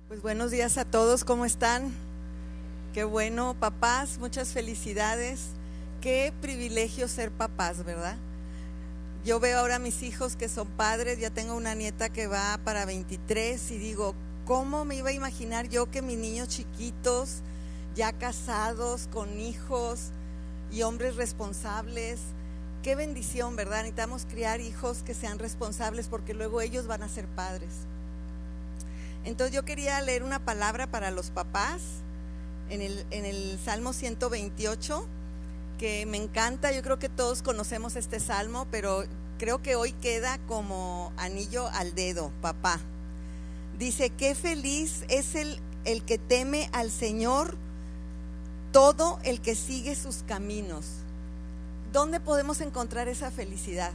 Pues buenos días a todos, ¿cómo están? Qué bueno, papás, muchas felicidades. Qué privilegio ser papás, ¿verdad? Yo veo ahora a mis hijos que son padres, ya tengo una nieta que va para 23 y digo, ¿cómo me iba a imaginar yo que mis niños chiquitos, ya casados, con hijos y hombres responsables? Qué bendición, ¿verdad? Necesitamos criar hijos que sean responsables porque luego ellos van a ser padres. Entonces yo quería leer una palabra para los papás en el Salmo 128, que me encanta. Yo creo que todos conocemos este salmo, pero creo que hoy queda como anillo al dedo, papá. Dice, qué feliz es el que teme al Señor, todo el que sigue sus caminos. ¿Dónde podemos encontrar esa felicidad?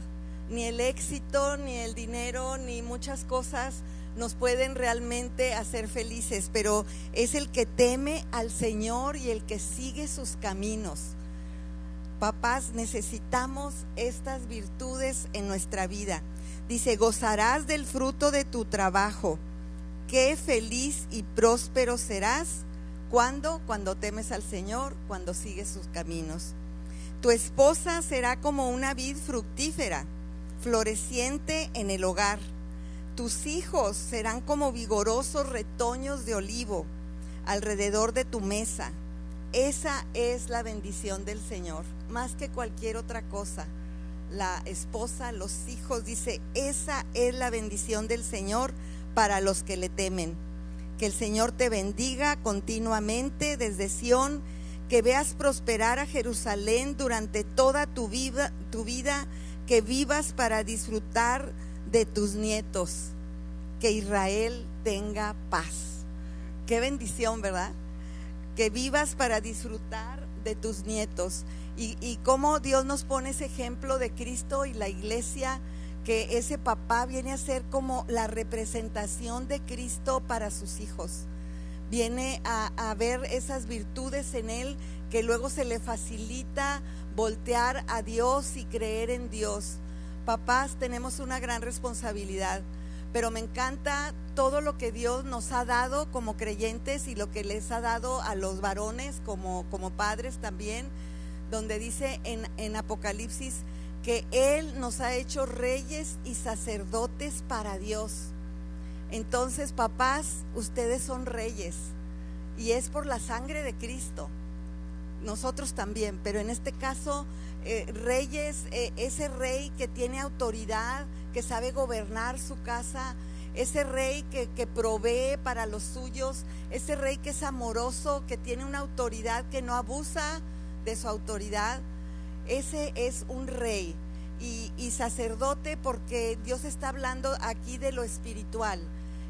Ni el éxito, ni el dinero, ni muchas cosas nos pueden realmente hacer felices, pero es el que teme al Señor y el que sigue sus caminos. Papás, necesitamos estas virtudes en nuestra vida. Dice, gozarás del fruto de tu trabajo. Qué feliz y próspero serás. ¿Cuándo? Cuando temes al Señor, cuando sigues sus caminos. Tu esposa será como una vid fructífera, floreciente en el hogar. Tus hijos serán como vigorosos retoños de olivo alrededor de tu mesa. Esa es la bendición del Señor, más que cualquier otra cosa. La esposa, los hijos, dice, esa es la bendición del Señor para los que le temen. Que el Señor te bendiga continuamente desde Sión, que veas prosperar a Jerusalén durante toda tu vida, que vivas para disfrutar de tus nietos, que Israel tenga paz. Qué bendición, ¿verdad? Que vivas para disfrutar de tus nietos. Y cómo Dios nos pone ese ejemplo de Cristo y la iglesia, que ese papá viene a ser como la representación de Cristo para sus hijos. Viene a ver esas virtudes en él, que luego se le facilita voltear a Dios y creer en Dios. Papás, tenemos una gran responsabilidad, pero me encanta todo lo que Dios nos ha dado como creyentes y lo que les ha dado a los varones como padres también, donde dice en Apocalipsis que Él nos ha hecho reyes y sacerdotes para Dios. Entonces, papás, ustedes son reyes y es por la sangre de Cristo. Nosotros también, pero en este caso reyes, ese rey que tiene autoridad, que sabe gobernar su casa, ese rey que provee para los suyos, ese rey que es amoroso, que tiene una autoridad, que no abusa de su autoridad. Ese es un rey y sacerdote, porque Dios está hablando aquí de lo espiritual.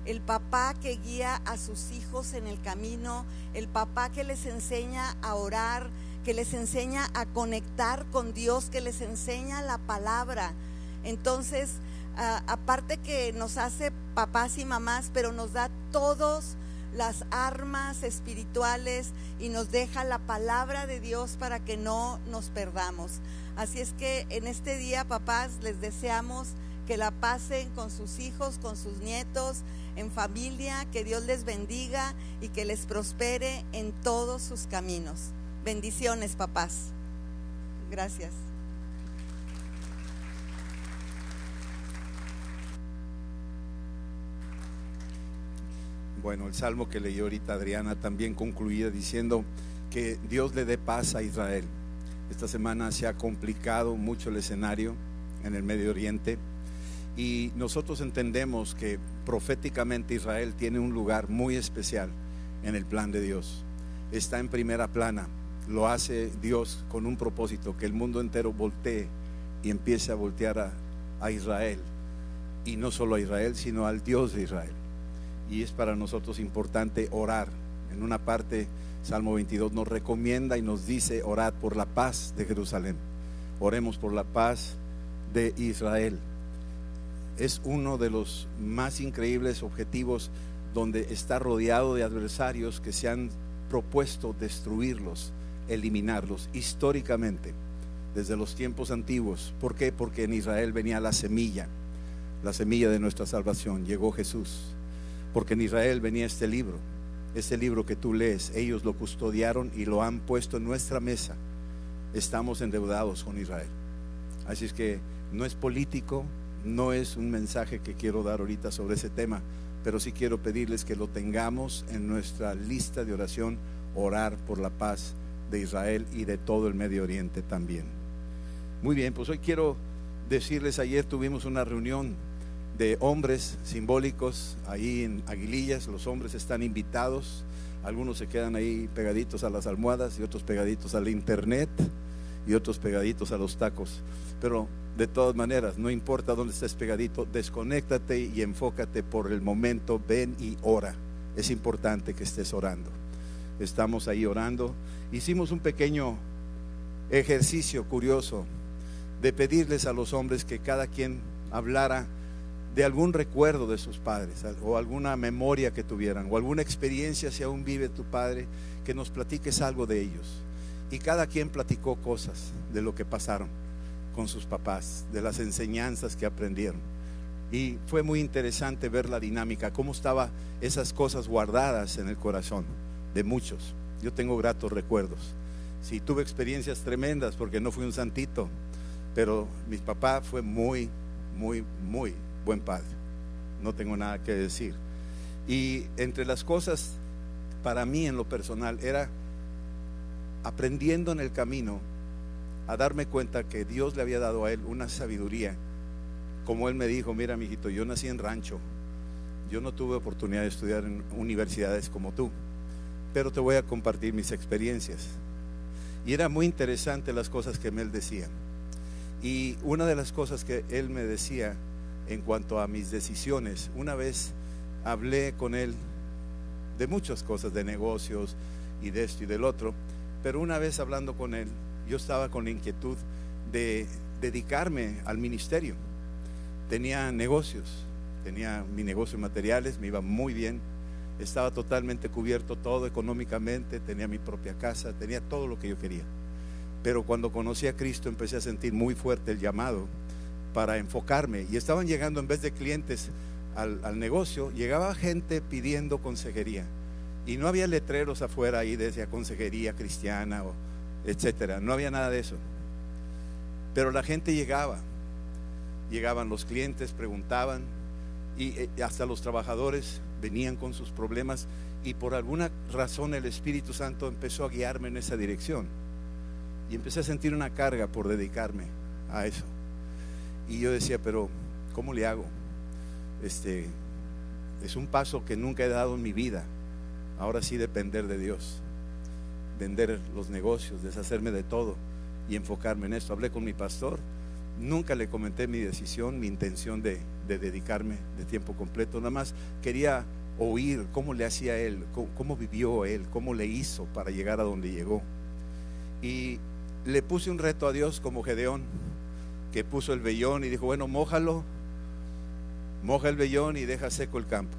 El papá que guía a sus hijos en el camino, el papá que les enseña a orar, que les enseña a conectar con Dios, que les enseña la palabra. Entonces, aparte que nos hace papás y mamás, pero nos da todas las armas espirituales y nos deja la palabra de Dios para que no nos perdamos. Así es que en este día, papás, les deseamos que la pasen con sus hijos, con sus nietos, en familia, que Dios les bendiga y que les prospere en todos sus caminos. Bendiciones, papás. Gracias. Bueno, el salmo que leyó ahorita Adriana también concluía diciendo que Dios le dé paz a Israel. Esta semana se ha complicado mucho el escenario en el Medio Oriente y nosotros entendemos que proféticamente Israel tiene un lugar muy especial en el plan de Dios. Está en primera plana, lo hace Dios con un propósito, que el mundo entero voltee y empiece a voltear a Israel, y no solo a Israel, sino al Dios de Israel. Y es para nosotros importante orar. En una parte, Salmo 22 nos recomienda y nos dice: orad por la paz de Jerusalén. Oremos por la paz de Israel. Es uno de los más increíbles objetivos, donde está rodeado de adversarios que se han propuesto destruirlos, eliminarlos históricamente, desde los tiempos antiguos. ¿Por qué? Porque en Israel venía la semilla de nuestra salvación. Llegó Jesús. porque en Israel venía este libro que tú lees, ellos lo custodiaron y lo han puesto en nuestra mesa. Estamos endeudados con Israel. Así es que no es político, no es un mensaje que quiero dar ahorita sobre ese tema, pero sí quiero pedirles que lo tengamos en nuestra lista de oración, orar por la paz de Israel y de todo el Medio Oriente también. Muy bien, pues hoy quiero decirles, ayer tuvimos una reunión de hombres simbólicos ahí en Aguilillas. Los hombres están invitados, algunos se quedan ahí pegaditos a las almohadas y otros pegaditos al internet y otros pegaditos a los tacos, pero de todas maneras, no importa dónde estés pegadito, desconéctate y enfócate por el momento, ven y ora. Es importante que estés orando. Estamos ahí orando. Hicimos un pequeño ejercicio curioso de pedirles a los hombres que cada quien hablara de algún recuerdo de sus padres, o alguna memoria que tuvieran, o alguna experiencia, si aún vive tu padre, que nos platiques algo de ellos. Y cada quien platicó cosas de lo que pasaron con sus papás, de las enseñanzas que aprendieron. Y fue muy interesante ver la dinámica, cómo estaban esas cosas guardadas en el corazón de muchos. Yo tengo gratos recuerdos. Sí, tuve experiencias tremendas porque no fui un santito, pero mi papá fue muy buen padre. No tengo nada que decir. Y entre las cosas, para mí en lo personal, era aprendiendo en el camino a darme cuenta que Dios le había dado a él una sabiduría. Como él me dijo: mira, mijito, yo nací en rancho, yo no tuve oportunidad de estudiar en universidades como tú, pero te voy a compartir mis experiencias. Y era muy interesante las cosas que él decía. Y una de las cosas que él me decía en cuanto a mis decisiones, una vez hablé con él de muchas cosas, de negocios y de esto y del otro, pero una vez hablando con él, yo estaba con la inquietud de dedicarme al ministerio. Tenía negocios, tenía mi negocio de materiales, me iba muy bien, estaba totalmente cubierto todo económicamente, tenía mi propia casa, tenía todo lo que yo quería. Pero cuando conocí a Cristo empecé a sentir muy fuerte el llamado para enfocarme, y estaban llegando, en vez de clientes al negocio, llegaba gente pidiendo consejería, y no había letreros afuera ahí decía consejería cristiana o etcétera, no había nada de eso, pero la gente llegaban los clientes, preguntaban, y hasta los trabajadores venían con sus problemas, y por alguna razón el Espíritu Santo empezó a guiarme en esa dirección, y empecé a sentir una carga por dedicarme a eso. Y yo decía, pero ¿cómo le hago? Es un paso que nunca he dado en mi vida. Ahora sí, depender de Dios, vender los negocios, deshacerme de todo y enfocarme en esto. Hablé con mi pastor, nunca le comenté mi decisión, mi intención de dedicarme de tiempo completo. Nada más quería oír cómo le hacía él, cómo vivió él, cómo le hizo para llegar a donde llegó. Y le puse un reto a Dios como Gedeón, que puso el vellón y dijo, bueno, moja el vellón y deja seco el campo.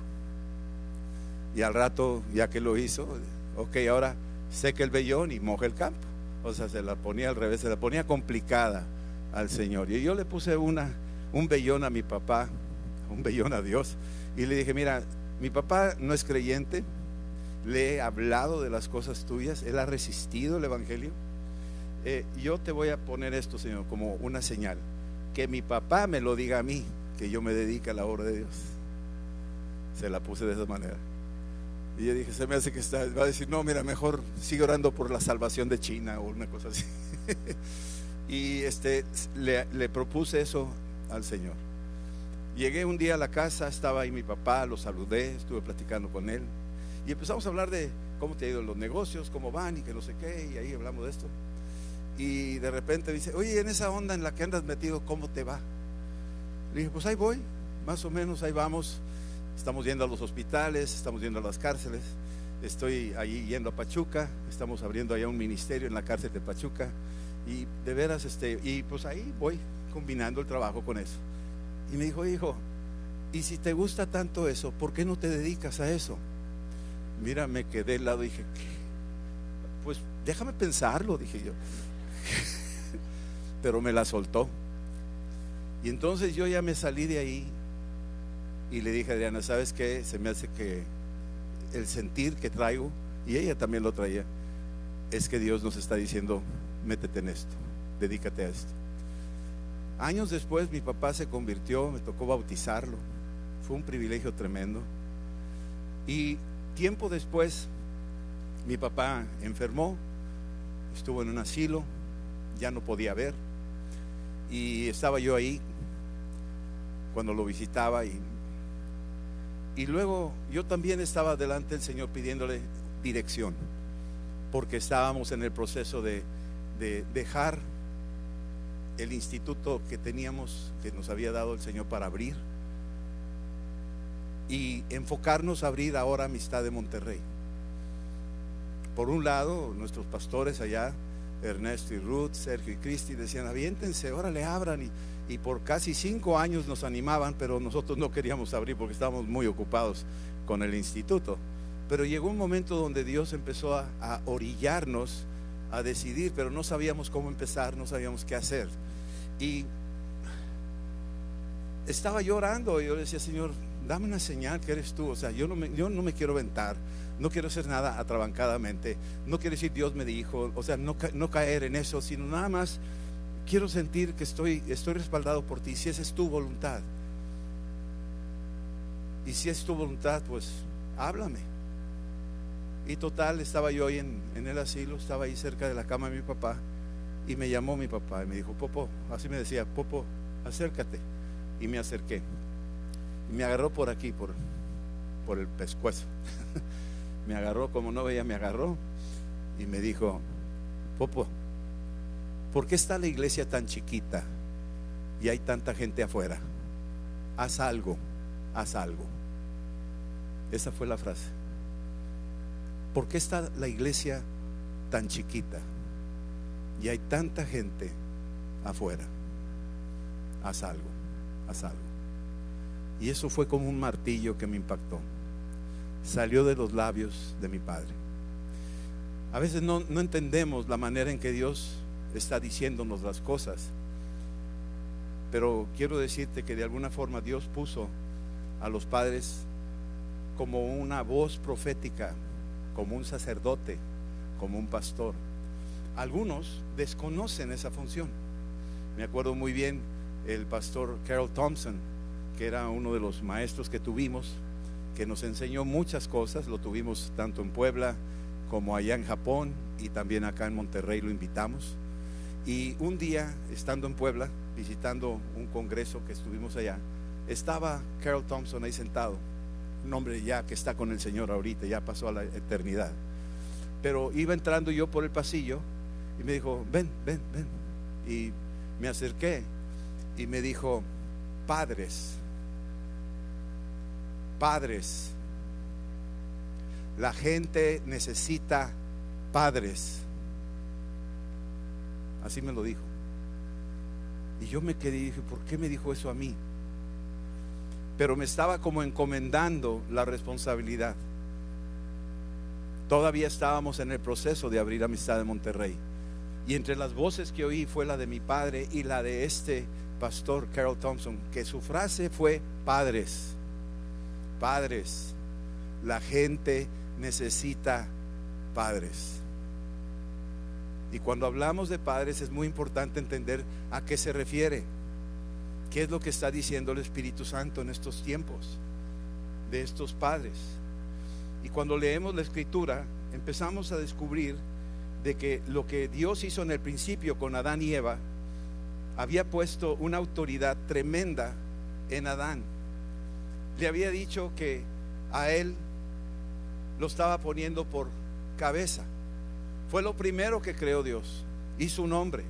Y al rato, ya que lo hizo, ok, ahora seca el vellón y moja el campo. O sea, se la ponía al revés, se la ponía complicada al Señor. Y yo le puse un vellón a mi papá, un vellón a Dios, y le dije, mira, mi papá no es creyente, le he hablado de las cosas tuyas, él ha resistido el evangelio. Yo te voy a poner esto, Señor, como una señal, que mi papá me lo diga a mí, que yo me dedique a la obra de Dios. Se la puse de esa manera. Y yo dije, se me hace que va a decir, no, mira, mejor sigue orando por la salvación de China o una cosa así. Y le propuse eso al Señor. Llegué un día a la casa, estaba ahí mi papá, lo saludé, estuve platicando con él y empezamos a hablar de cómo te ha ido en los negocios, cómo van y que no sé qué, y ahí hablamos de esto. Y de repente dice, oye, en esa onda en la que andas metido, ¿cómo te va? Le dije, pues ahí voy, más o menos ahí vamos. Estamos yendo a los hospitales, estamos yendo a las cárceles. Estoy ahí yendo a Pachuca, estamos abriendo allá un ministerio en la cárcel de Pachuca. Y de veras, y pues ahí voy combinando el trabajo con eso. Y me dijo, hijo, y si te gusta tanto eso, ¿por qué no te dedicas a eso? Mira, me quedé al lado y dije, ¿qué? Pues déjame pensarlo, dije yo. Pero me la soltó. Y entonces yo ya me salí de ahí y le dije a Adriana, ¿sabes qué? Se me hace que el sentir que traigo, y ella también lo traía, es que Dios nos está diciendo, métete en esto, dedícate a esto. Años después mi papá se convirtió, me tocó bautizarlo, fue un privilegio tremendo. Y tiempo después mi papá enfermó, estuvo en un asilo, ya no podía ver, y estaba yo ahí cuando lo visitaba, y luego yo también estaba delante del Señor pidiéndole dirección, porque estábamos en el proceso de dejar el instituto que teníamos, que nos había dado el Señor para abrir, y enfocarnos a abrir ahora Amistad de Monterrey. Por un lado, nuestros pastores allá, Ernesto y Ruth, Sergio y Cristi, decían, aviéntense, órale, abran, y por casi 5 años nos animaban, pero nosotros no queríamos abrir porque estábamos muy ocupados con el instituto. Pero llegó un momento donde Dios empezó a orillarnos a decidir, pero no sabíamos cómo empezar, no sabíamos qué hacer. Y estaba yo orando, y yo le decía, Señor, dame una señal que eres tú. O sea, yo no me quiero aventar, no quiero hacer nada atrabancadamente, no quiero decir Dios me dijo, o sea, no caer en eso, sino nada más quiero sentir que estoy respaldado por ti, si esa es tu voluntad. Y si es tu voluntad, pues háblame. Y total, estaba yo ahí en el asilo, estaba ahí cerca de la cama de mi papá, y me llamó mi papá y me dijo, Popo, así me decía, Popo, acércate. Y me acerqué, y me agarró por aquí, por el pescuezo. Me agarró, como no veía, me agarró y me dijo, Popo, ¿por qué está la iglesia tan chiquita y hay tanta gente afuera? Haz algo, haz algo. Esa fue la frase. ¿Por qué está la iglesia tan chiquita y hay tanta gente afuera? Haz algo, haz algo. Y eso fue como un martillo que me impactó. Salió de los labios de mi padre. A veces no entendemos la manera en que Dios está diciéndonos las cosas, pero quiero decirte que de alguna forma Dios puso a los padres como una voz profética, como un sacerdote, como un pastor. Algunos desconocen esa función. Me acuerdo muy bien el pastor Carol Thompson, que era uno de los maestros que tuvimos, que nos enseñó muchas cosas. Lo tuvimos tanto en Puebla como allá en Japón, y también acá en Monterrey lo invitamos. Y un día, estando en Puebla, visitando un congreso que estuvimos allá, estaba Carol Thompson ahí sentado, un hombre ya que está con el Señor ahorita, ya pasó a la eternidad. Pero iba entrando yo por el pasillo y me dijo, ven. Y me acerqué y me dijo, padres, la gente necesita padres. Así me lo dijo. Y yo me quedé y dije, ¿por qué me dijo eso a mí? Pero me estaba como encomendando la responsabilidad. Todavía estábamos en el proceso de abrir Amistad de Monterrey, y entre las voces que oí fue la de mi padre y la de este pastor Carol Thompson, que su frase fue, padres, la gente necesita padres. Y cuando hablamos de padres es muy importante entender a qué se refiere, qué es lo que está diciendo el Espíritu Santo en estos tiempos de estos padres. Y cuando leemos la Escritura empezamos a descubrir de que lo que Dios hizo en el principio con Adán y Eva, había puesto una autoridad tremenda en Adán. Le había dicho que a él lo estaba poniendo por cabeza. Fue lo primero que creó Dios. Hizo un hombre,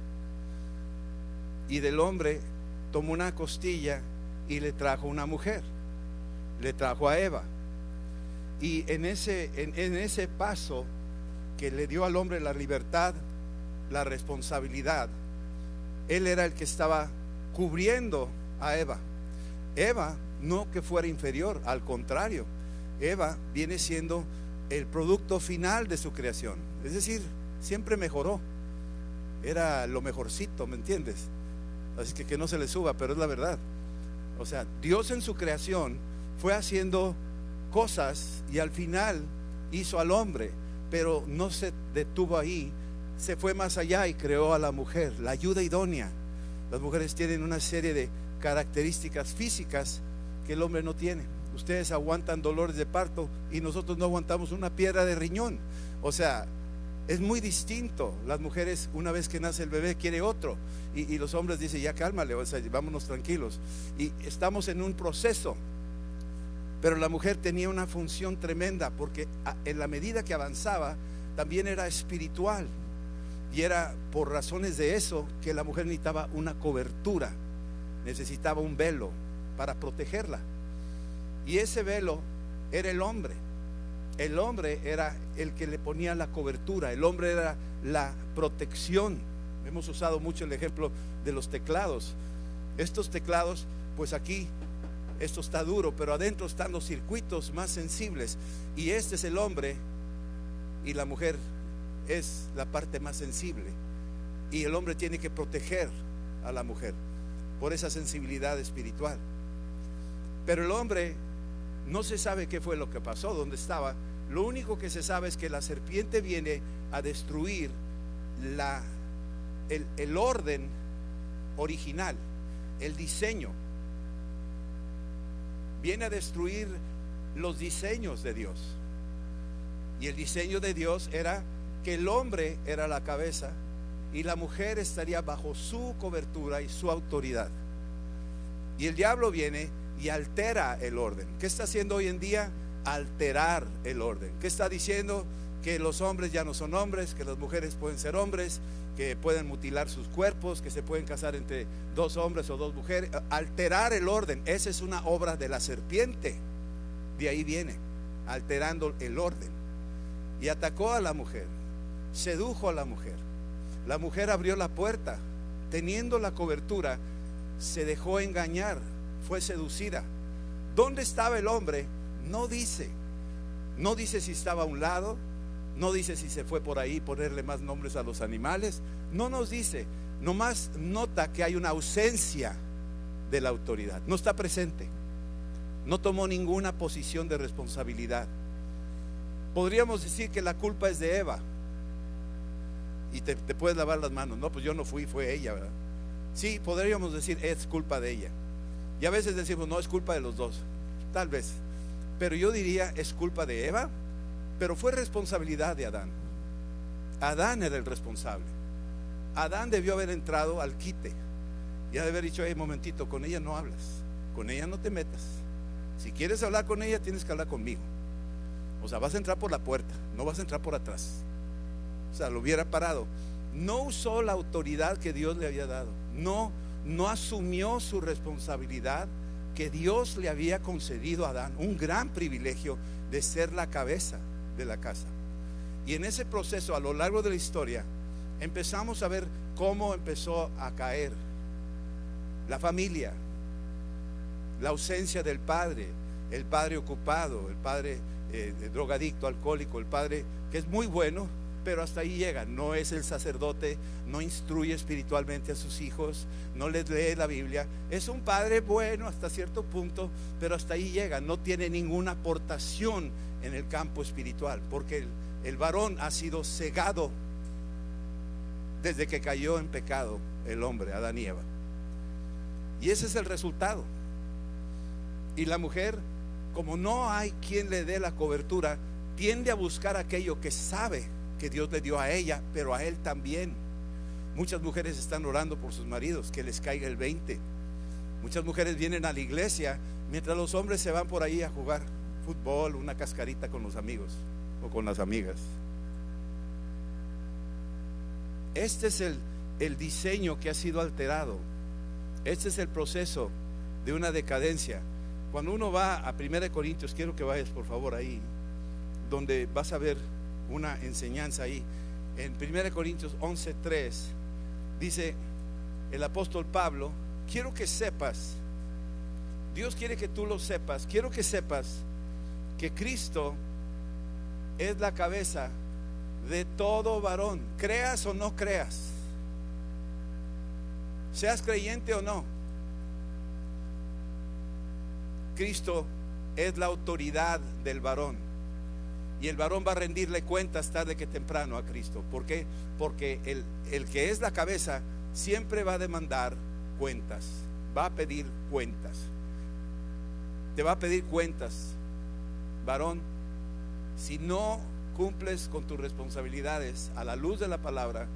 y del hombre tomó una costilla y le trajo una mujer, le trajo a Eva. Y en ese paso que le dio al hombre la libertad, la responsabilidad, él era el que estaba cubriendo a Eva. Eva no que fuera inferior, al contrario, Eva viene siendo el producto final de su creación. Es decir, siempre mejoró, era lo mejorcito, ¿me entiendes? Así que no se le suba, pero es la verdad. O sea, Dios en su creación fue haciendo cosas y al final hizo al hombre, pero no se detuvo ahí, se fue más allá y creó a la mujer, la ayuda idónea. Las mujeres tienen una serie de características físicas que el hombre no tiene. Ustedes aguantan dolores de parto y nosotros no aguantamos una piedra de riñón. O sea, es muy distinto. Las mujeres, una vez que nace el bebé, quiere otro, y los hombres dicen, ya cálmale, o sea, vámonos tranquilos. Y estamos en un proceso. Pero la mujer tenía una función tremenda, porque en la medida que avanzaba también era espiritual, y era por razones de eso que la mujer necesitaba una cobertura, necesitaba un velo para protegerla. Y ese velo era el hombre. El hombre era el que le ponía la cobertura, el hombre era la protección. Hemos usado mucho el ejemplo de los teclados. Estos teclados, pues aquí esto está duro, pero adentro están los circuitos más sensibles, y este es el hombre, y la mujer es la parte más sensible, y el hombre tiene que proteger a la mujer por esa sensibilidad espiritual. Pero el hombre no se sabe qué fue lo que pasó, dónde estaba. Lo único que se sabe es que la serpiente viene a destruir el orden original, el diseño. Viene a destruir los diseños de Dios. Y el diseño de Dios era que el hombre era la cabeza y la mujer estaría bajo su cobertura y su autoridad. Y el diablo viene y altera el orden. ¿Qué está haciendo hoy en día? Alterar el orden. ¿Qué está diciendo? Que los hombres ya no son hombres, que las mujeres pueden ser hombres, que pueden mutilar sus cuerpos, que se pueden casar entre dos hombres o dos mujeres. Alterar el orden, esa es una obra de la serpiente. De ahí viene, alterando el orden. Y atacó a la mujer, sedujo a la mujer. La mujer abrió la puerta, teniendo la cobertura, se dejó engañar, fue seducida. ¿Dónde estaba el hombre? No dice si estaba a un lado, no dice si se fue por ahí ponerle más nombres a los animales, no nos dice, nomás nota que hay una ausencia de la autoridad, no está presente, no tomó ninguna posición de responsabilidad. Podríamos decir que la culpa es de Eva, y te puedes lavar las manos. No, pues yo no fui, fue ella, ¿verdad? Sí, podríamos decir es culpa de ella, y a veces decimos no, es culpa de los dos, tal vez. Pero yo diría es culpa de Eva, pero fue responsabilidad de Adán. Adán era el responsable. Adán debió haber entrado al quite y ha de haber dicho, momentito, con ella no hablas, con ella no te metas. Si quieres hablar con ella, tienes que hablar conmigo. O sea, vas a entrar por la puerta, no vas a entrar por atrás. O sea, lo hubiera parado. No usó la autoridad que Dios le había dado. No asumió su responsabilidad que Dios le había concedido a Adán, un gran privilegio de ser la cabeza de la casa. Y en ese proceso, a lo largo de la historia, empezamos a ver cómo empezó a caer la familia, la ausencia del padre, el padre ocupado, el padre drogadicto, alcohólico, el padre que es muy bueno, pero hasta ahí llega. No es el sacerdote, no instruye espiritualmente a sus hijos, no les lee la Biblia. Es un padre bueno hasta cierto punto, pero hasta ahí llega. No tiene ninguna aportación en el campo espiritual, porque el varón ha sido cegado desde que cayó en pecado el hombre, Adán y Eva. Y ese es el resultado. Y la mujer, como no hay quien le dé la cobertura, tiende a buscar aquello que sabe que Dios le dio a ella, pero a él también. Muchas mujeres están orando por sus maridos, que les caiga el 20. Muchas mujeres vienen a la iglesia mientras los hombres se van por ahí a jugar fútbol, una cascarita con los amigos o con las amigas. Este es el diseño que ha sido alterado. Este es el proceso de una decadencia. Cuando uno va a 1 Corintios, quiero que vayas por favor ahí, donde vas a ver una enseñanza ahí. En 1 Corintios 11:3 dice el apóstol Pablo: quiero que sepas, Dios quiere que tú lo sepas, quiero que sepas que Cristo es la cabeza de todo varón, creas o no creas, seas creyente o no. Cristo es la autoridad del varón. Y el varón va a rendirle cuentas tarde que temprano a Cristo. ¿Por qué? Porque el que es la cabeza siempre va a demandar cuentas, va a pedir cuentas. Te va a pedir cuentas, varón. Si no cumples con tus responsabilidades a la luz de la palabra,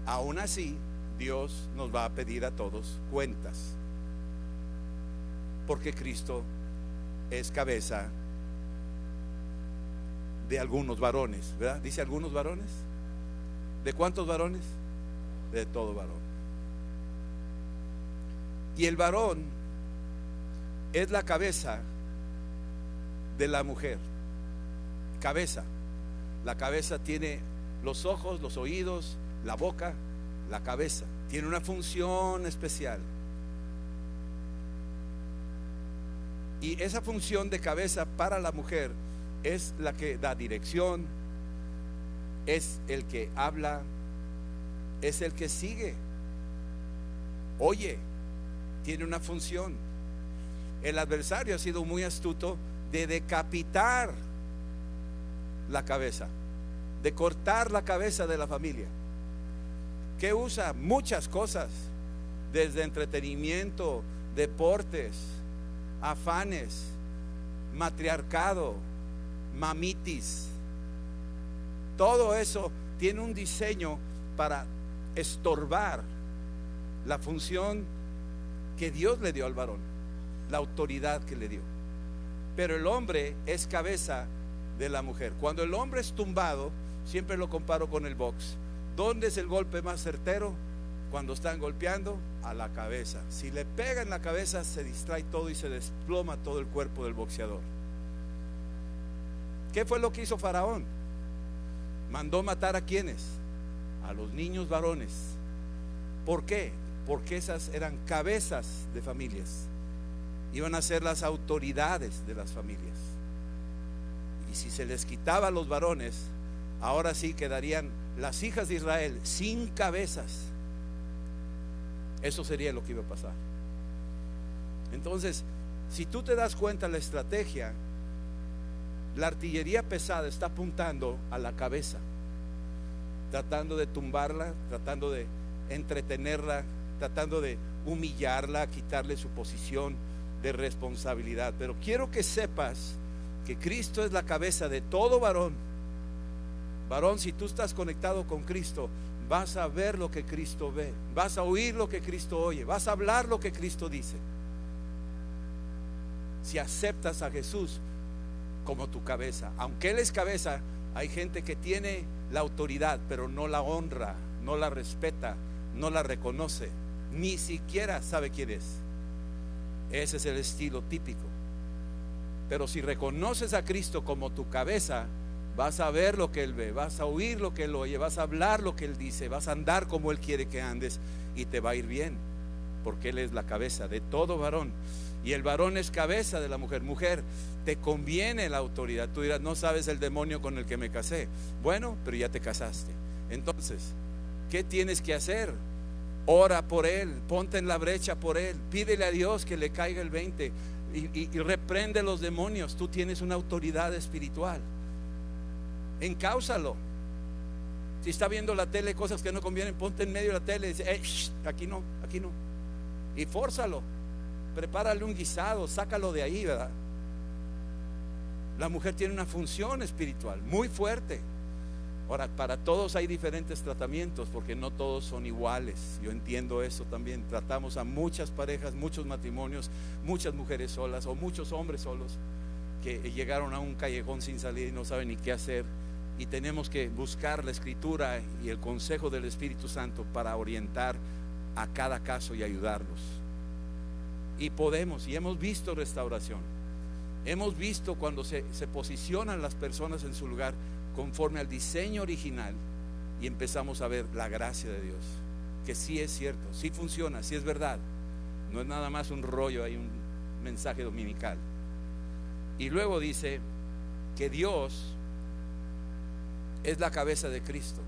aún así Dios nos va a pedir a todos cuentas, porque Cristo es cabeza de algunos varones, ¿verdad? Dice algunos varones. ¿De cuántos varones? De todo varón. Y el varón es la cabeza de la mujer. Cabeza. La cabeza tiene los ojos, los oídos, la boca, la cabeza. Tiene una función especial. Y esa función de cabeza para la mujer es la que da dirección, es el que habla, es el que sigue, oye, tiene una función. El adversario ha sido muy astuto de decapitar la cabeza, de cortar la cabeza de la familia, que usa muchas cosas, desde entretenimiento, deportes, afanes, matriarcado, mamitis. Todo eso tiene un diseño para estorbar la función que Dios le dio al varón, la autoridad que le dio. Pero el hombre es cabeza de la mujer. Cuando el hombre es tumbado, siempre lo comparo con el box. ¿Dónde es el golpe más certero? Cuando están golpeando a la cabeza. Si le pega en la cabeza, se distrae todo y se desploma todo el cuerpo del boxeador. ¿Qué fue lo que hizo Faraón? Mandó matar a quienes, a los niños varones. ¿Por qué? Porque esas eran cabezas de familias, iban a ser las autoridades de las familias. Y si se les quitaba a los varones, ahora sí quedarían las hijas de Israel sin cabezas. Eso sería lo que iba a pasar. Entonces, si tú te das cuenta la estrategia, la artillería pesada está apuntando a la cabeza, tratando de tumbarla, tratando de entretenerla, tratando de humillarla, quitarle su posición de responsabilidad. Pero quiero que sepas que Cristo es la cabeza de todo varón. Varón, si tú estás conectado con Cristo, vas a ver lo que Cristo ve, vas a oír lo que Cristo oye, vas a hablar lo que Cristo dice. Si aceptas a Jesús como tu cabeza, aunque Él es cabeza, hay gente que tiene la autoridad, pero no la honra, no la respeta, no la reconoce, ni siquiera sabe quién es. Ese es el estilo típico. Pero si reconoces a Cristo como tu cabeza, vas a ver lo que Él ve, vas a oír lo que Él oye, vas a hablar lo que Él dice, vas a andar como Él quiere que andes, y te va a ir bien, porque Él es la cabeza de todo varón. Y el varón es cabeza de la mujer. Mujer, te conviene la autoridad. Tú dirás, no sabes el demonio con el que me casé. Bueno, pero ya te casaste. Entonces, ¿qué tienes que hacer? Ora por él, ponte en la brecha por él, pídele a Dios que le caiga el 20 y reprende los demonios. Tú tienes una autoridad espiritual. Encáusalo. Si está viendo la tele cosas que no convienen, ponte en medio de la tele y dice, aquí no, aquí no. Y fórzalo. Prepárale un guisado, sácalo de ahí, ¿verdad? La mujer tiene una función espiritual muy fuerte. Ahora, para todos hay diferentes tratamientos, porque no todos son iguales. Yo entiendo eso también. Tratamos a muchas parejas, muchos matrimonios, muchas mujeres solas o muchos hombres solos que llegaron a un callejón sin salida y no saben ni qué hacer. Y tenemos que buscar la escritura y el consejo del Espíritu Santo para orientar a cada caso y ayudarlos. Y podemos, y hemos visto restauración. Hemos visto cuando se posicionan las personas en su lugar conforme al diseño original, y empezamos a ver la gracia de Dios, que sí es cierto, sí funciona, sí es verdad. No es nada más un rollo, hay un mensaje dominical. Y luego dice que Dios es la cabeza de Cristo.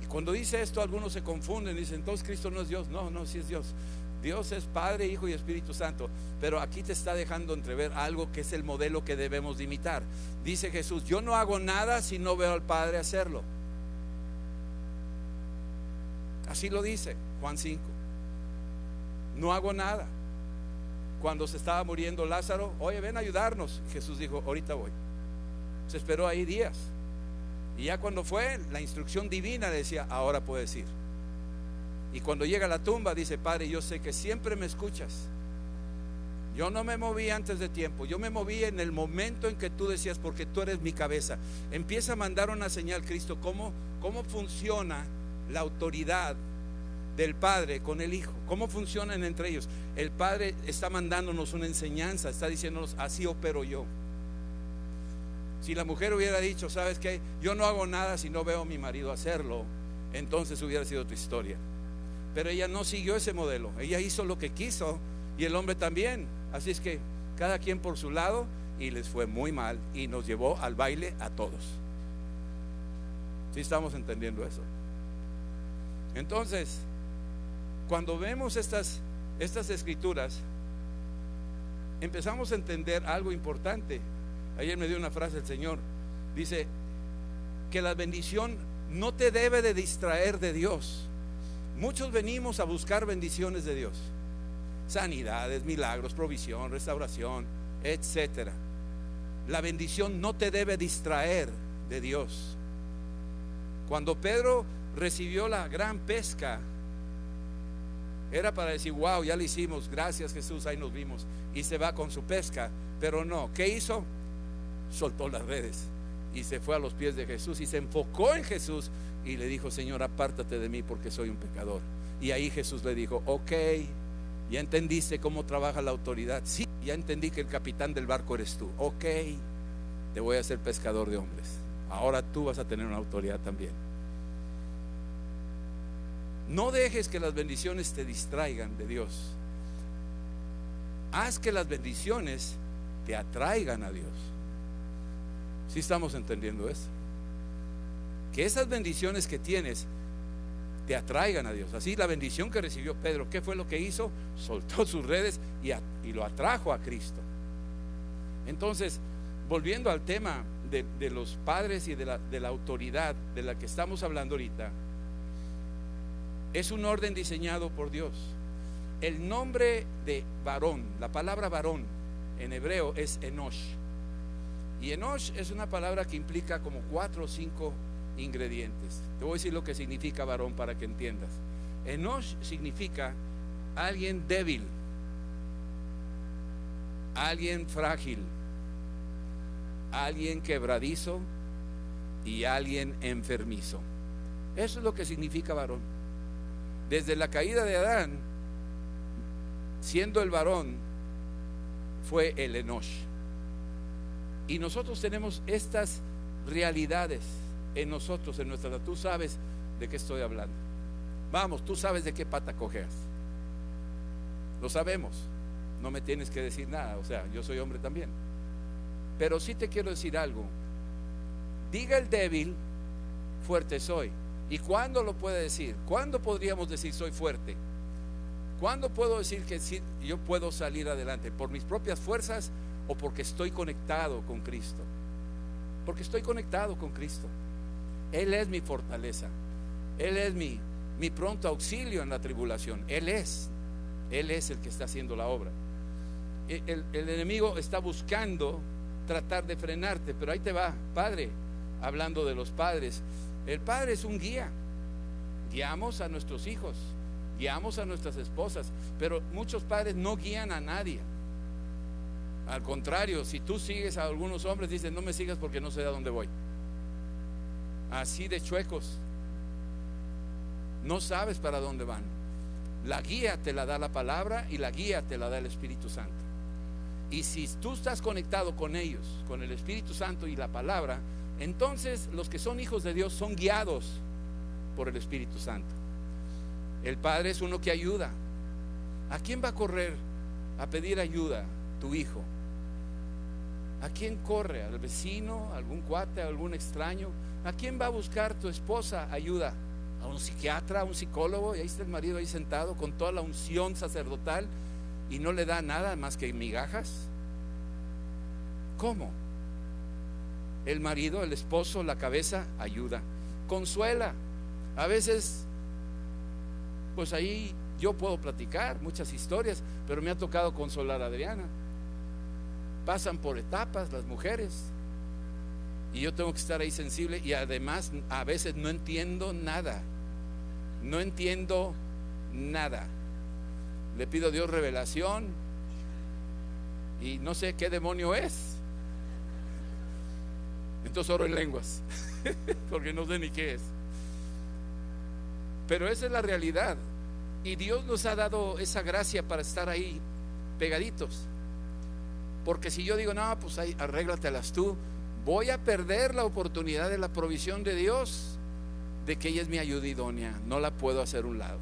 Y cuando dice esto, algunos se confunden, dicen, entonces Cristo no es Dios. No, sí es Dios. Dios es Padre, Hijo y Espíritu Santo, pero aquí te está dejando entrever algo que es el modelo que debemos de imitar. Dice Jesús: yo no hago nada si no veo al Padre hacerlo. Así lo dice Juan 5. No hago nada. Cuando se estaba muriendo Lázaro: oye, ven a ayudarnos. Jesús dijo: ahorita voy. Se esperó ahí días, y ya cuando fue, la instrucción divina le decía: ahora puedes ir. Y cuando llega a la tumba dice: Padre, yo sé que siempre me escuchas. Yo no me moví antes de tiempo, yo me moví en el momento en que tú decías, porque tú eres mi cabeza. Empieza a mandar una señal Cristo. ¿Cómo funciona la autoridad del Padre con el Hijo? ¿Cómo funcionan entre ellos? El Padre está mandándonos una enseñanza, está diciéndonos: así opero yo. Si la mujer hubiera dicho: ¿sabes qué? Yo no hago nada si no veo a mi marido hacerlo, entonces hubiera sido tu historia. Pero ella no siguió ese modelo, ella hizo lo que quiso, y el hombre también. Así es que cada quien por su lado, y les fue muy mal, y nos llevó al baile a todos. ¿Sí estamos entendiendo eso? Entonces, cuando vemos estas escrituras, empezamos a entender algo importante. Ayer me dio una frase el Señor, dice que la bendición no te debe de distraer de Dios. Muchos venimos a buscar bendiciones de Dios: sanidades, milagros, provisión, restauración, etcétera. La bendición no te debe distraer de Dios. Cuando Pedro recibió la gran pesca, era para decir: wow, ya lo hicimos, gracias Jesús, ahí nos vimos, y se va con su pesca. Pero no, ¿qué hizo? Soltó las redes y se fue a los pies de Jesús y se enfocó en Jesús y le dijo: Señor, apártate de mí porque soy un pecador. Y ahí Jesús le dijo: ok, ¿ya entendiste cómo trabaja la autoridad? Sí, ya entendí que el capitán del barco eres tú. Ok, te voy a hacer pescador de hombres. Ahora tú vas a tener una autoridad también. No dejes que las bendiciones te distraigan de Dios. Haz que las bendiciones te atraigan a Dios. ¿Sí estamos entendiendo eso? Que esas bendiciones que tienes te atraigan a Dios. Así la bendición que recibió Pedro, ¿qué fue lo que hizo? Soltó sus redes y lo atrajo a Cristo. Entonces, volviendo al tema de los padres y de la autoridad de la que estamos hablando ahorita, es un orden diseñado por Dios. El nombre de varón, la palabra varón en hebreo es Enosh. Y Enosh es una palabra que implica como 4 o 5 ingredientes. Te voy a decir lo que significa varón para que entiendas. Enosh significa alguien débil, alguien frágil, alguien quebradizo y alguien enfermizo. Eso es lo que significa varón. Desde la caída de Adán, siendo el varón, fue el Enosh. Y nosotros tenemos estas realidades en nosotros, en nuestra vida. Tú sabes de qué estoy hablando. Vamos, tú sabes de qué pata cojeas. Lo sabemos. No me tienes que decir nada. O sea, yo soy hombre también. Pero sí te quiero decir algo. Diga el débil: fuerte soy. ¿Y cuándo lo puede decir? ¿Cuándo podríamos decir soy fuerte? ¿Cuándo puedo decir que sí, yo puedo salir adelante? ¿Por mis propias fuerzas o porque estoy conectado con Cristo? Porque estoy conectado con Cristo. Él es mi fortaleza. Él es mi pronto auxilio en la tribulación. Él es el que está haciendo la obra. El enemigo está buscando tratar de frenarte, pero ahí te va, padre, hablando de los padres. El padre es un guía. Guiamos a nuestros hijos, guiamos a nuestras esposas, pero muchos padres no guían a nadie. Al contrario, si tú sigues a algunos hombres, dicen: no me sigas porque no sé a dónde voy. Así de chuecos. No sabes para dónde van. La guía te la da la palabra y la guía te la da el Espíritu Santo. Y si tú estás conectado con ellos, con el Espíritu Santo y la palabra, entonces los que son hijos de Dios son guiados por el Espíritu Santo. El padre es uno que ayuda. ¿A quién va a correr a pedir ayuda tu hijo? ¿A quién corre? ¿Al vecino? ¿A algún cuate? ¿A algún extraño? ¿A quién va a buscar tu esposa ayuda? a un psiquiatra, a un psicólogo, y ahí está el marido ahí sentado con toda la unción sacerdotal y no le da nada más que migajas. ¿Cómo? El marido, el esposo, la cabeza, ayuda, consuela. A veces, pues ahí yo puedo platicar muchas historias, pero me ha tocado consolar a Adriana. Pasan por etapas las mujeres y yo tengo que estar ahí sensible, y además a veces no entiendo nada. No entiendo nada. Le pido a Dios revelación y no sé qué demonio es. Entonces oro en lenguas porque no sé ni qué es. Pero esa es la realidad, y Dios nos ha dado esa gracia para estar ahí pegaditos. Porque si yo digo, no, pues ahí arréglatelas tú, voy a perder la oportunidad de la provisión de Dios, de que ella es mi ayuda idónea. No la puedo hacer a un lado.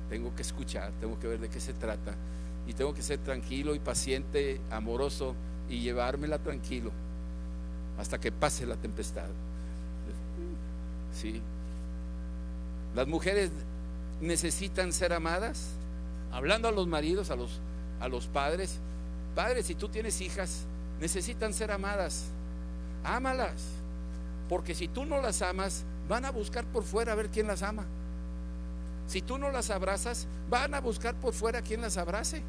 Tengo que escuchar, tengo que ver de qué se trata, y tengo que ser tranquilo y paciente, amoroso, y llevármela tranquilo hasta que pase la tempestad. Sí. Las mujeres necesitan ser amadas. Hablando a los maridos, a los padres. Padres, si tú tienes hijas, necesitan ser amadas. Ámalas, porque si tú no las amas, van a buscar por fuera a ver quién las ama. Si tú no las abrazas, van a buscar por fuera quién las abrace.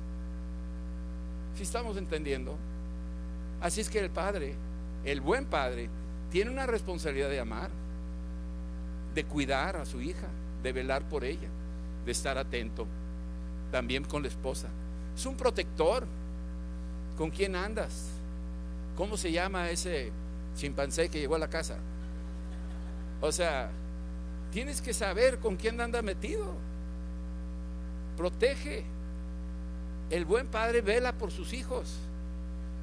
¿Sí estamos entendiendo? Así es que el padre, el buen padre, tiene una responsabilidad de amar, de cuidar a su hija, de velar por ella, de estar atento. También con la esposa. Es un protector. ¿Con quién andas? ¿Cómo se llama ese chimpancé que llegó a la casa? O sea, tienes que saber con quién anda metido. Protege. El buen padre vela por sus hijos,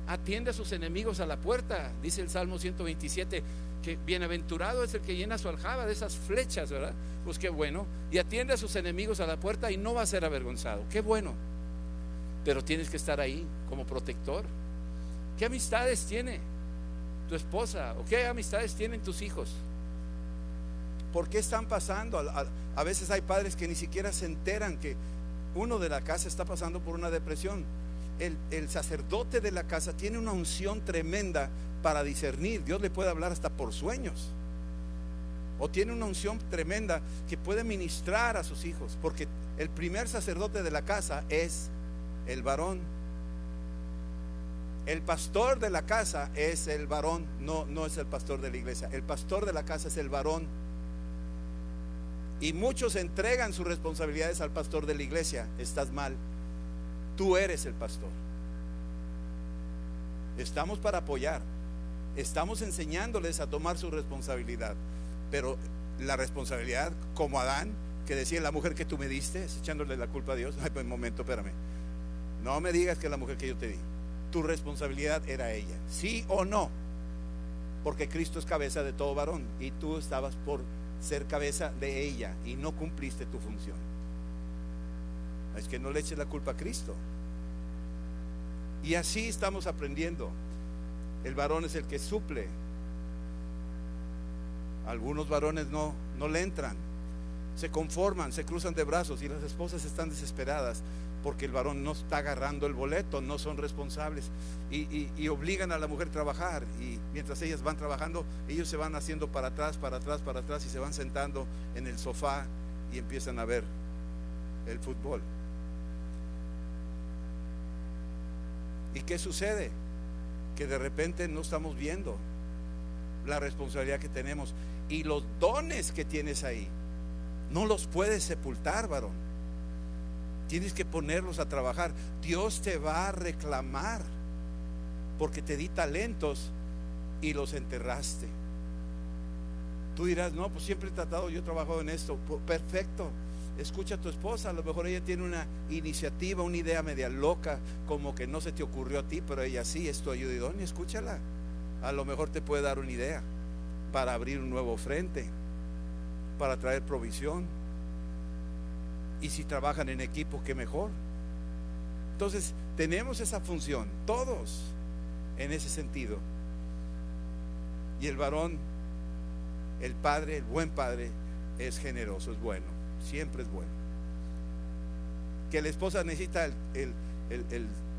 atiende a sus enemigos a la puerta. Dice el Salmo 127 que bienaventurado es el que llena su aljaba de esas flechas, ¿verdad? Pues qué bueno. Y atiende a sus enemigos a la puerta y no va a ser avergonzado. Qué bueno. Pero tienes que estar ahí como protector. ¿Qué amistades tiene tu esposa? ¿O qué amistades tienen tus hijos? ¿Por qué están pasando? A veces hay padres que ni siquiera se enteran que uno de la casa está pasando por una depresión. El sacerdote de la casa tiene una unción tremenda para discernir. Dios le puede hablar hasta por sueños, o tiene una unción tremenda que puede ministrar a sus hijos, porque el primer sacerdote de la casa es el varón. El pastor de la casa es el varón, no es el pastor de la iglesia. El pastor de la casa es el varón. Y muchos entregan sus responsabilidades al pastor de la iglesia. Estás mal. Tú eres el pastor. Estamos para apoyar. Estamos enseñándoles a tomar su responsabilidad. Pero la responsabilidad, como Adán, que decía, la mujer que tú me diste, echándole la culpa a Dios. Ay, pues un momento, espérame. No me digas que la mujer que yo te di. Tu responsabilidad era ella, ¿sí o no? Porque Cristo es cabeza de todo varón, y tú estabas por ser cabeza de ella y no cumpliste tu función. Es que no le eches la culpa a Cristo. Y así estamos aprendiendo. El varón es el que suple. Algunos varones no le entran, se conforman, se cruzan de brazos, y las esposas están desesperadas porque el varón no está agarrando el boleto, no son responsables, y obligan a la mujer a trabajar, y mientras ellas van trabajando, ellos se van haciendo para atrás, y se van sentando en el sofá y empiezan a ver el fútbol. ¿Y qué sucede? Que de repente no estamos viendo la responsabilidad que tenemos y los dones que tienes ahí. No los puedes sepultar, varón. Tienes que ponerlos a trabajar. Dios te va a reclamar porque te di talentos y los enterraste. Tú dirás, no, pues siempre he tratado, yo he trabajado en esto. Perfecto. Escucha a tu esposa, a lo mejor ella tiene una iniciativa, una idea media loca, como que no se te ocurrió a ti, pero ella sí, es tu ayuda idónea. Escúchala. A lo mejor te puede dar una idea para abrir un nuevo frente, para traer provisión. Y si trabajan en equipo, qué mejor. Entonces tenemos esa función, todos, en ese sentido. Y el varón, el padre, el buen padre, es generoso, es bueno, siempre es bueno. Que la esposa necesita el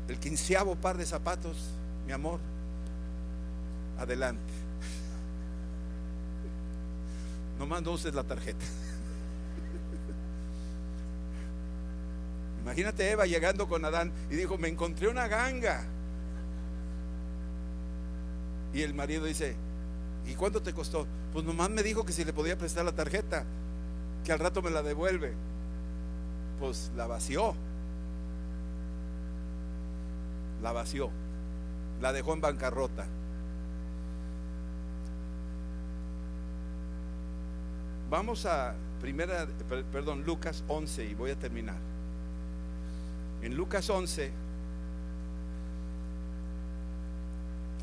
15º par de zapatos, mi amor, adelante. Nomás no uses la tarjeta. Imagínate Eva llegando con Adán y dijo: me encontré una ganga. Y el marido dice: ¿y cuánto te costó? Pues nomás me dijo que si le podía prestar la tarjeta, que al rato me la devuelve. Pues la vació. La vació. La dejó en bancarrota. Vamos a Lucas 11 y voy a terminar. En Lucas 11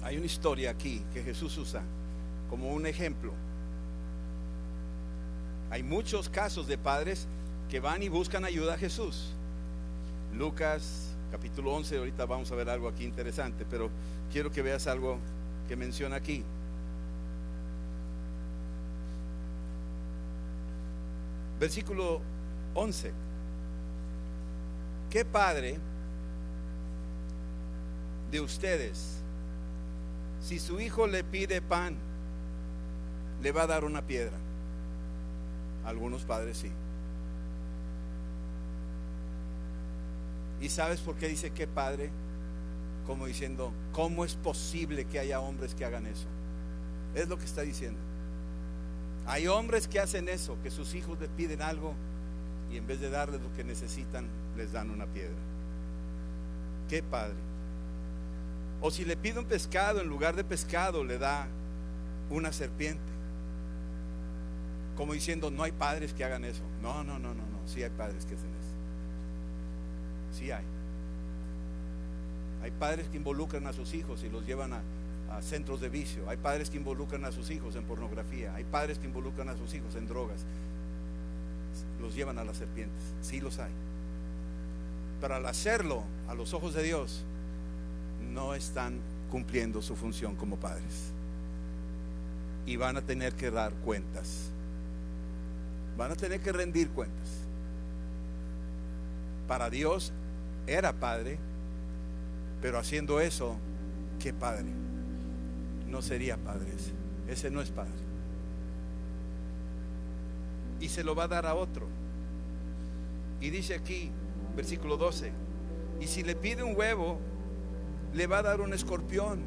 hay una historia aquí que Jesús usa como un ejemplo. Hay muchos casos de padres que van y buscan ayuda a Jesús. Lucas capítulo 11, ahorita vamos a ver algo aquí interesante, pero quiero que veas algo que menciona aquí. Versículo 11. ¿Qué padre de ustedes, si su hijo le pide pan, le va a dar una piedra? Algunos padres sí. ¿Y sabes por qué dice qué padre? Como diciendo, ¿cómo es posible que haya hombres que hagan eso? Es lo que está diciendo. Hay hombres que hacen eso, que sus hijos les piden algo y en vez de darles lo que necesitan, les dan una piedra. ¿Qué padre? O si le pide un pescado, en lugar de pescado le da una serpiente. Como diciendo, no hay padres que hagan eso. No, sí hay padres que hacen eso. Sí hay. Hay padres que involucran a sus hijos y los llevan a centros de vicio. Hay padres que involucran a sus hijos en pornografía. Hay padres que involucran a sus hijos en drogas. Los llevan a las serpientes. Sí los hay. Pero al hacerlo a los ojos de Dios, no están cumpliendo su función como padres. Y van a tener que dar cuentas. Van a tener que rendir cuentas. Para Dios era padre, pero haciendo eso, ¿qué padre? No sería padre ese no es padre. Y se lo va a dar a otro. Y dice aquí, versículo 12: y si le pide un huevo, le va a dar un escorpión.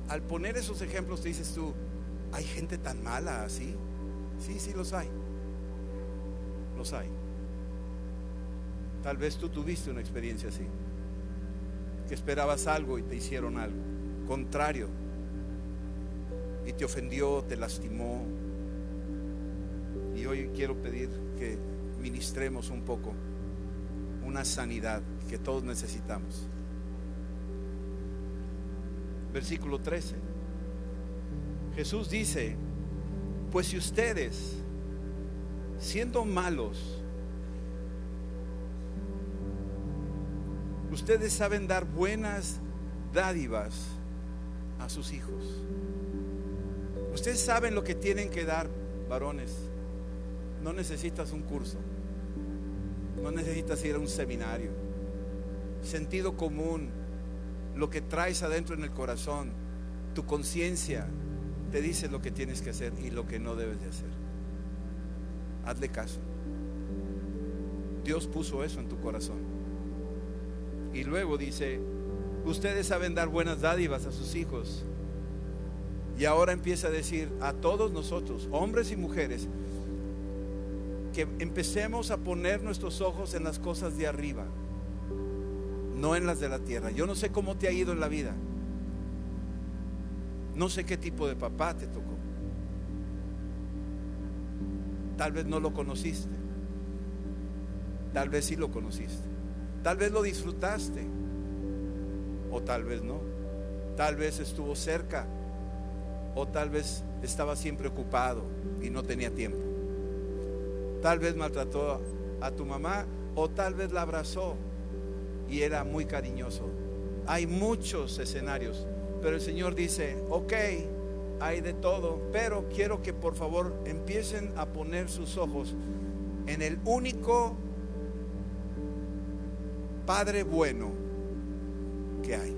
Al poner esos ejemplos te dices tú, ¿hay gente tan mala así? Sí, los hay. Los hay. Tal vez tú tuviste una experiencia así, que esperabas algo y te hicieron algo contrario, y te ofendió, te lastimó. Y hoy quiero pedir que ministremos un poco una sanidad que todos necesitamos. Versículo 13. Jesús dice: pues si ustedes, siendo malos, ustedes saben dar buenas dádivas a sus hijos. Ustedes saben lo que tienen que dar, varones. No necesitas un curso, no necesitas ir a un seminario. Sentido común, lo que traes adentro en el corazón, tu conciencia te dice lo que tienes que hacer y lo que no debes de hacer. Hazle caso. Dios puso eso en tu corazón. Y luego dice: ustedes saben dar buenas dádivas a sus hijos. Y ahora empieza a decir a todos nosotros, hombres y mujeres, que empecemos a poner nuestros ojos en las cosas de arriba, no en las de la tierra. Yo no sé cómo te ha ido en la vida. No sé qué tipo de papá te tocó. Tal vez no lo conociste. Tal vez sí lo conociste. Tal vez lo disfrutaste. O tal vez no. Tal vez estuvo cerca. O tal vez estaba siempre ocupado y no tenía tiempo. Tal vez maltrató a tu mamá, o tal vez la abrazó y era muy cariñoso. Hay muchos escenarios, pero el Señor dice: ok, hay de todo, pero quiero que por favor empiecen a poner sus ojos en el único Padre bueno que hay,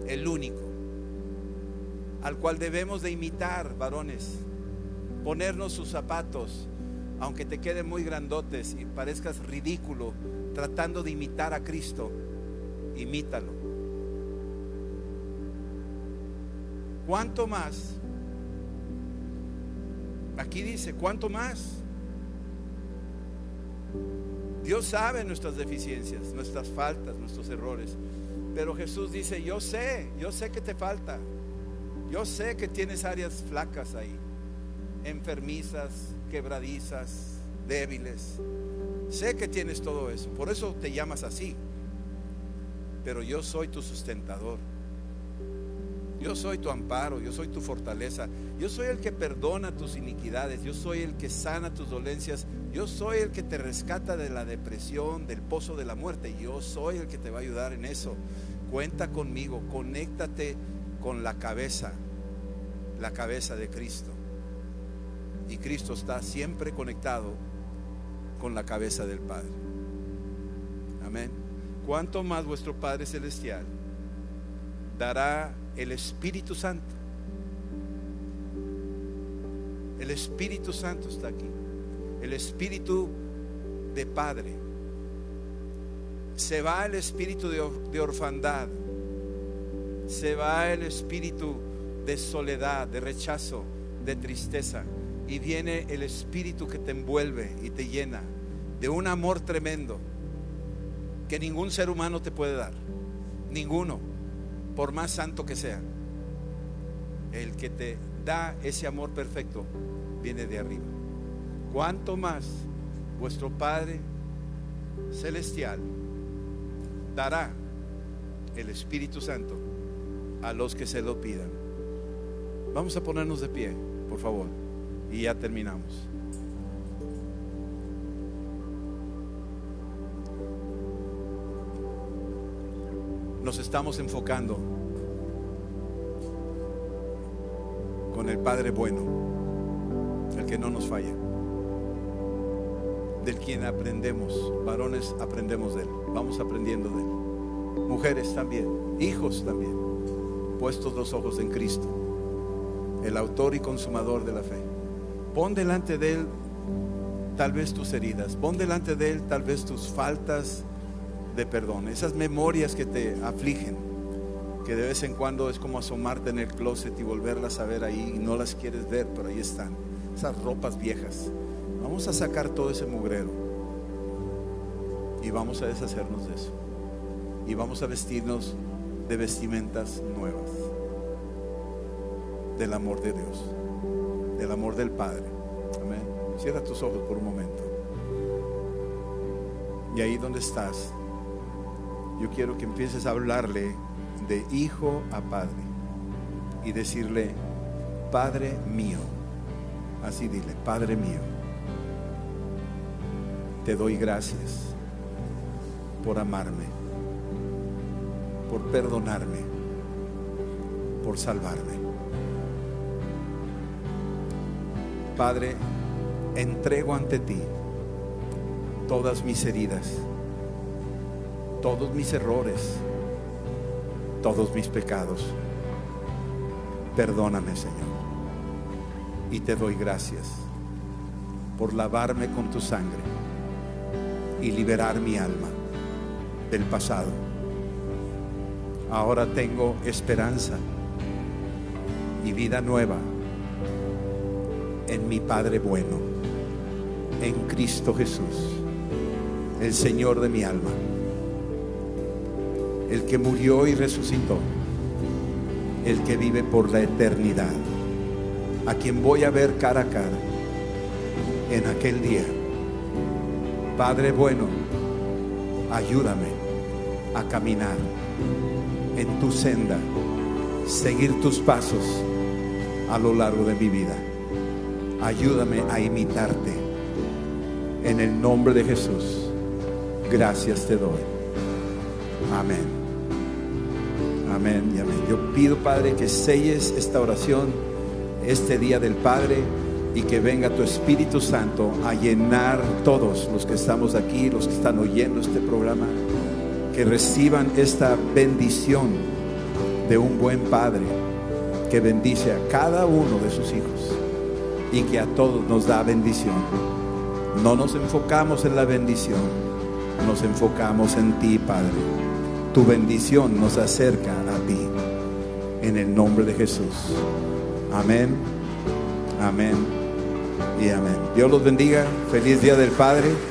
el único al cual debemos de imitar, varones, ponernos sus zapatos, aunque te queden muy grandotes y parezcas ridículo tratando de imitar a Cristo, imítalo. ¿Cuánto más? Aquí dice, ¿cuánto más? Dios sabe nuestras deficiencias, nuestras faltas, nuestros errores, pero Jesús dice, yo sé que te falta, yo sé que tienes áreas flacas ahí, enfermizas, quebradizas, débiles, sé que tienes todo eso, por eso te llamas así, pero yo soy tu sustentador, yo soy tu amparo, yo soy tu fortaleza, yo soy el que perdona tus iniquidades, yo soy el que sana tus dolencias, yo soy el que te rescata de la depresión, del pozo de la muerte, yo soy el que te va a ayudar en eso. Cuenta conmigo, conéctate con la cabeza de Cristo, y Cristo está siempre conectado con la cabeza del Padre. Amén. ¿Cuánto más vuestro Padre Celestial dará el Espíritu Santo? El Espíritu Santo está aquí, el Espíritu de Padre. Se va el espíritu de orfandad, se va el espíritu de soledad, de rechazo, de tristeza, y viene el espíritu que te envuelve y te llena de un amor tremendo que ningún ser humano te puede dar, ninguno, por más santo que sea. El que te da ese amor perfecto viene de arriba. ¿Cuánto más vuestro Padre Celestial dará el Espíritu Santo a los que se lo pidan? Vamos a ponernos de pie, por favor, y ya terminamos. Nos estamos enfocando con el Padre bueno, el que no nos falla, del quien aprendemos. Varones, aprendemos de él, vamos aprendiendo de él. Mujeres también, hijos también, puestos los ojos en Cristo, el autor y consumador de la fe. Pon delante de él tal vez tus heridas, pon delante de él tal vez tus faltas de perdón, esas memorias que te afligen, que de vez en cuando es como asomarte en el closet y volverlas a ver ahí y no las quieres ver, pero ahí están, esas ropas viejas. Vamos a sacar todo ese mugrero y vamos a deshacernos de eso, y vamos a vestirnos de vestimentas nuevas, del amor de Dios, del amor del Padre. Amén. Cierra tus ojos por un momento, y ahí donde estás, yo quiero que empieces a hablarle de hijo a padre y decirle: Padre mío. Así dile: Padre mío, te doy gracias por amarme, por perdonarme, por salvarme. Padre, entrego ante ti todas mis heridas, todos mis errores, todos mis pecados. Perdóname, Señor, y te doy gracias por lavarme con tu sangre y liberar mi alma del pasado. Ahora tengo esperanza y vida nueva en mi Padre bueno, en Cristo Jesús, el Señor de mi alma, el que murió y resucitó, el que vive por la eternidad, a quien voy a ver cara a cara en aquel día. Padre bueno, ayúdame a caminar en tu senda, seguir tus pasos a lo largo de mi vida. Ayúdame a imitarte. En el nombre de Jesús, gracias te doy. Amén. Amén. Amén y amén. Yo pido, Padre, que selles esta oración, este día del Padre, y que venga tu Espíritu Santo a llenar todos los que estamos aquí, los que están oyendo este programa, que reciban esta bendición de un buen Padre que bendice a cada uno de sus hijos y que a todos nos da bendición. No nos enfocamos en la bendición, nos enfocamos en ti, Padre. Tu bendición nos acerca a ti, en el nombre de Jesús. Amén, amén y amén. Dios los bendiga. Feliz Día del Padre.